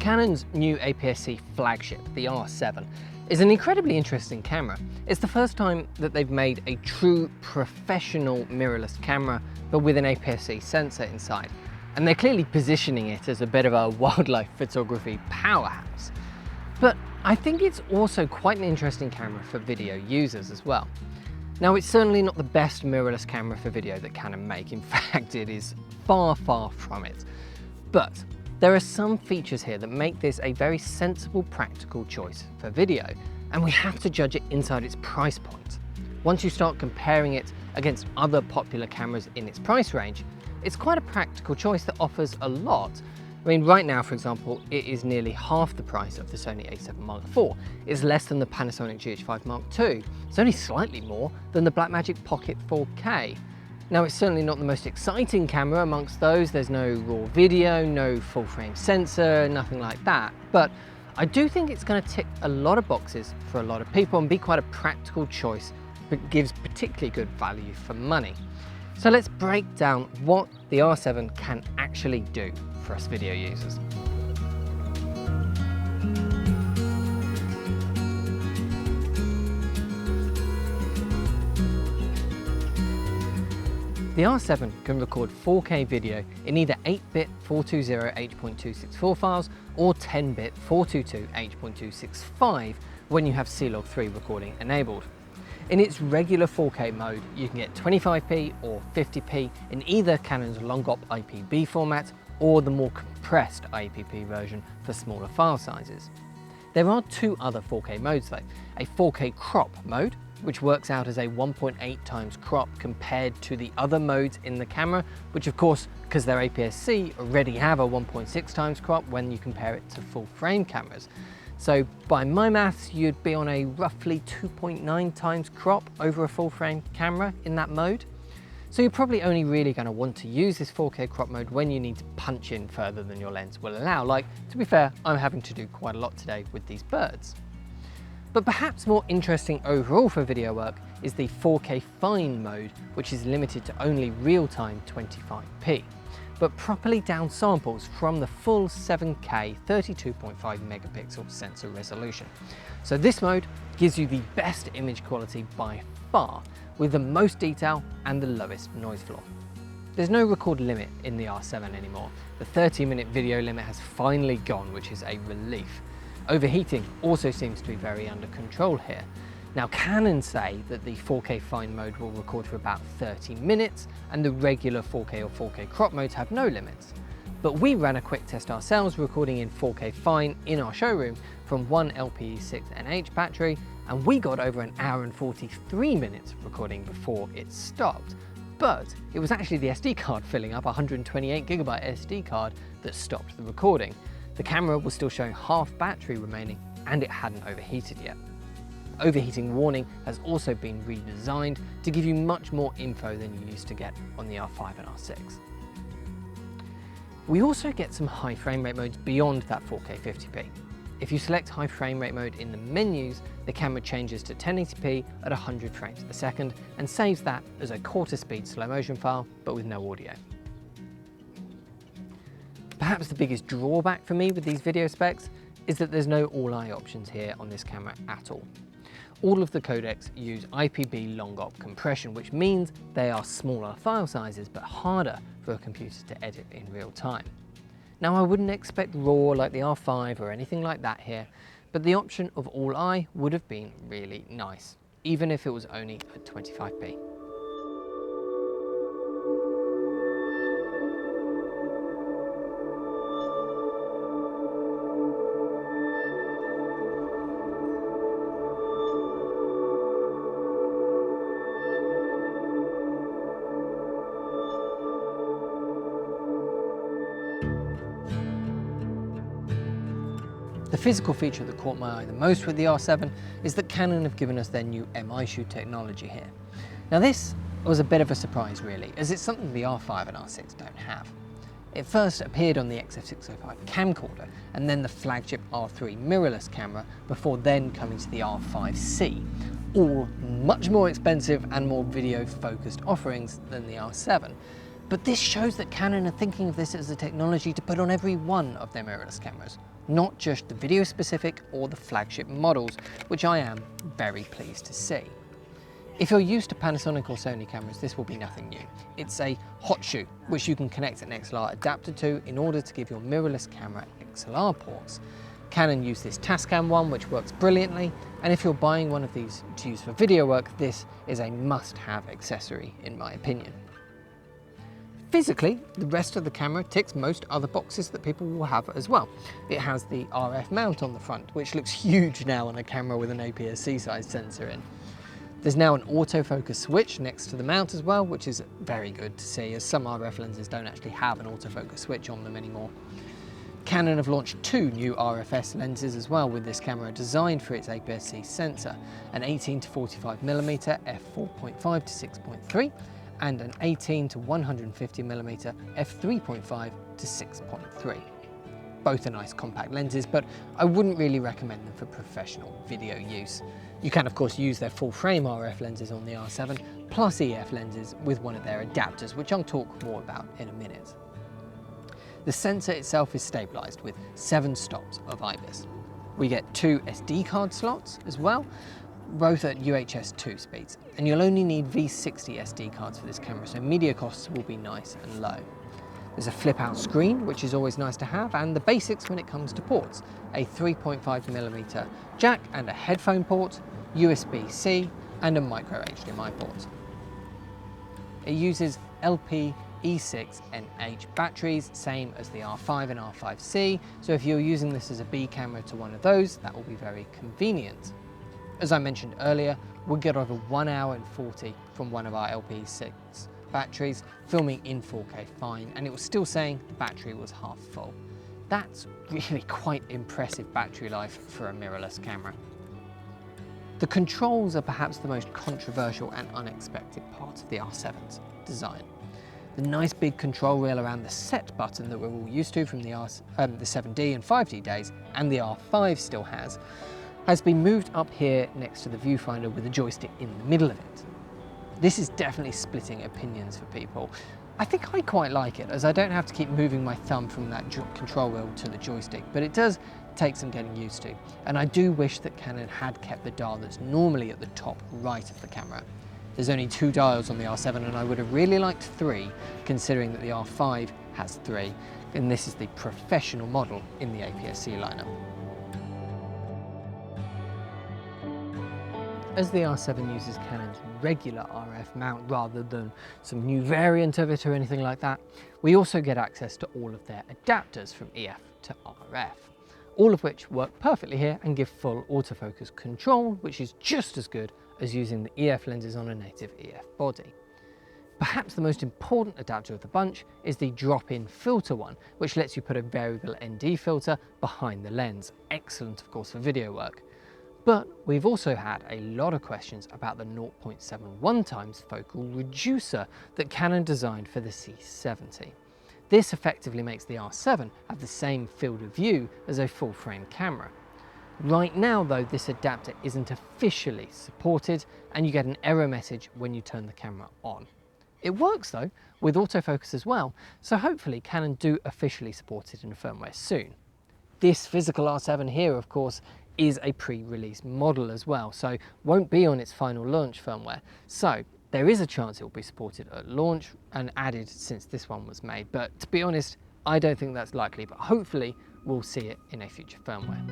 Canon's new APS-C flagship, the R7, is an incredibly interesting camera. It's the first time that they've made a true professional mirrorless camera, but with an APS-C sensor inside. And they're clearly positioning it as a bit of a wildlife photography powerhouse. But I think it's also quite an interesting camera for video users as well. Now, it's certainly not the best mirrorless camera for video that Canon make. In fact, it is far, far from it. But there are some features here that make this a very sensible, practical choice for video, and we have to judge it inside its price point. Once you start comparing it against other popular cameras in its price range, it's quite a practical choice that offers a lot. I mean, right now, for example, it is nearly half the price of the Sony a7 Mark IV. It's less than the Panasonic GH5 Mark II. It's only slightly more than the Blackmagic Pocket 4K. Now, it's certainly not the most exciting camera amongst those. There's no raw video, no full frame sensor, nothing like that. But I do think it's going to tick a lot of boxes for a lot of people and be quite a practical choice, but gives particularly good value for money. So let's break down what the R7 can actually do for us video users. The R7 can record 4K video in either 8-bit 420 H.264 files or 10-bit 422 H.265 when you have C-Log 3 recording enabled. In its regular 4K mode, you can get 25p or 50p in either Canon's Longop IPB format or the more compressed IPP version for smaller file sizes. There are two other 4K modes though, a 4K crop mode, which works out as a 1.8 times crop compared to the other modes in the camera, which of course, because they're APS-C, already have a 1.6 times crop when you compare it to full frame cameras. So by my maths, you'd be on a roughly 2.9 times crop over a full frame camera in that mode. So you're probably only really going to want to use this 4K crop mode when you need to punch in further than your lens will allow. Like, to be fair, I'm having to do quite a lot today with these birds. But perhaps more interesting overall for video work is the 4K fine mode, which is limited to only real-time 25p, but properly downsamples from the full 7K 32.5 megapixel sensor resolution. So this mode gives you the best image quality by far, with the most detail and the lowest noise floor. There's no record limit in the R7 anymore. The 30-minute video limit has finally gone, which is a relief. Overheating also seems to be very under control here. Now, Canon say that the 4K fine mode will record for about 30 minutes and the regular 4K or 4K crop modes have no limits. But we ran a quick test ourselves, recording in 4K fine in our showroom from one LPE6NH battery, and we got over an hour and 43 minutes of recording before it stopped. But it was actually the SD card filling up, a 128GB SD card, that stopped the recording. The camera was still showing half battery remaining and it hadn't overheated yet. Overheating warning has also been redesigned to give you much more info than you used to get on the R5 and R6. We also get some high frame rate modes beyond that 4K 50p. If you select high frame rate mode in the menus, the camera changes to 1080p at 100 frames per second and saves that as a quarter speed slow motion file, but with no audio. Perhaps the biggest drawback for me with these video specs is that there's no all-eye options here on this camera at all. All of the codecs use IPB Longop compression, which means they are smaller file sizes but harder for a computer to edit in real time. Now, I wouldn't expect RAW like the R5 or anything like that here, but the option of all-eye would have been really nice, even if it was only at 25p. The physical feature that caught my eye the most with the R7 is that Canon have given us their new MI-Shoe technology here. Now, this was a bit of a surprise really, as it's something the R5 and R6 don't have. It first appeared on the XF605 camcorder and then the flagship R3 mirrorless camera before then coming to the R5C, all much more expensive and more video focused offerings than the R7. But this shows that Canon are thinking of this as a technology to put on every one of their mirrorless cameras, not just the video specific or the flagship models, which I am very pleased to see. If you're used to Panasonic or Sony cameras, this will be nothing new. It's a hot shoe, which you can connect an XLR adapter to in order to give your mirrorless camera XLR ports. Canon use this Tascam one, which works brilliantly, and if you're buying one of these to use for video work, this is a must-have accessory in my opinion. Physically, the rest of the camera ticks most other boxes that people will have as well. It has the RF mount on the front, which looks huge now on a camera with an APS-C size sensor in. There's now an autofocus switch next to the mount as well, which is very good to see, as some RF lenses don't actually have an autofocus switch on them anymore. Canon have launched 2 new RFS lenses as well with this camera, designed for its APS-C sensor, an 18 to 45mm f4.5 to 6.3 and an 18 to 150mm f3.5 to 6.3. Both are nice compact lenses, but I wouldn't really recommend them for professional video use. You can of course use their full frame RF lenses on the R7 plus EF lenses with one of their adapters, which I'll talk more about in a minute. The sensor itself is stabilised with 7 stops of IBIS. We get 2 SD card slots as well, both at UHS 2 speeds, and you'll only need V60 SD cards for this camera, so media costs will be nice and low. There's a flip out screen, which is always nice to have, and the basics when it comes to ports: a 3.5mm jack and a headphone port, USB-C and a micro HDMI port. It uses LPE6NH batteries, same as the R5 and R5C, so if you're using this as a B camera to one of those, that will be very convenient. As I mentioned earlier, we'll get over 1 hour and 40 from one of our LPE6 batteries, filming in 4K fine, and it was still saying the battery was half full. That's really quite impressive battery life for a mirrorless camera. The controls are perhaps the most controversial and unexpected part of the R7's design. The nice big control wheel around the set button that we're all used to from the 7D and 5D days, and the R5 still has been moved up here next to the viewfinder with a joystick in the middle of it. This is definitely splitting opinions for people. I think I quite like it, as I don't have to keep moving my thumb from that control wheel to the joystick, but it does take some getting used to. And I do wish that Canon had kept the dial that's normally at the top right of the camera. There's only 2 dials on the R7, and I would have really liked 3, considering that the R5 has 3, and this is the professional model in the APS-C lineup. As the R7 uses Canon's regular RF mount rather than some new variant of it or anything like that, we also get access to all of their adapters from EF to RF, all of which work perfectly here and give full autofocus control, which is just as good as using the EF lenses on a native EF body. Perhaps the most important adapter of the bunch is the drop-in filter one, which lets you put a variable ND filter behind the lens. Excellent, of course, for video work. But we've also had a lot of questions about the 0.71 times focal reducer that Canon designed for the C70. This effectively makes the R7 have the same field of view as a full frame camera. Right now though, this adapter isn't officially supported, and you get an error message when you turn the camera on. It works though, with autofocus as well, so hopefully Canon do officially support it in firmware soon. This physical R7 here, of course, is a pre-release model as well, so won't be on its final launch firmware. So there is a chance it will be supported at launch and added since this one was made, but to be honest, I don't think that's likely, but hopefully we'll see it in a future firmware.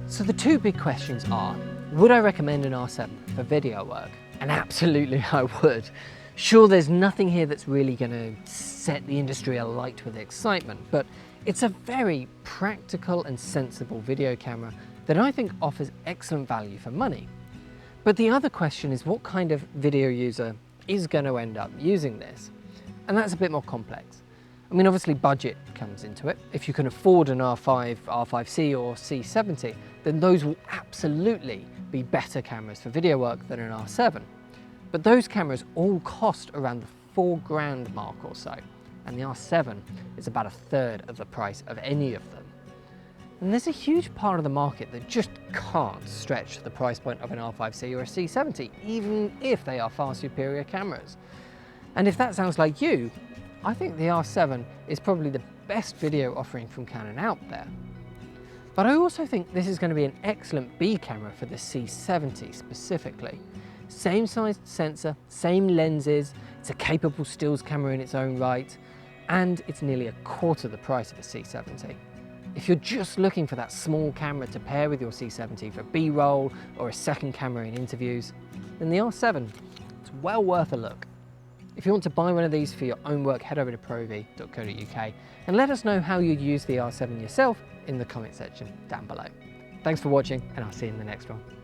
So the 2 big questions are, would I recommend an R7 for video work? And absolutely I would. Sure, there's nothing here that's really going to set the industry alight with excitement, but it's a very practical and sensible video camera that I think offers excellent value for money. But the other question is, what kind of video user is going to end up using this? And that's a bit more complex. I mean, obviously budget comes into it. If you can afford an R5, R5C or C70, then those will absolutely be better cameras for video work than an R7. But those cameras all cost around the £4,000 mark or so, and the R7 is about a third of the price of any of them. And there's a huge part of the market that just can't stretch the price point of an R5C or a C70, even if they are far superior cameras. And if that sounds like you, I think the R7 is probably the best video offering from Canon out there. But I also think this is going to be an excellent B camera for the C70 specifically. Same sized sensor, same lenses, it's a capable stills camera in its own right, and it's nearly a quarter the price of a C70. If you're just looking for that small camera to pair with your C70 for B-roll or a second camera in interviews, then the R7 is well worth a look. If you want to buy one of these for your own work, head over to proav.co.uk and let us know how you use the R7 yourself in the comment section down below. Thanks for watching, and I'll see you in the next one.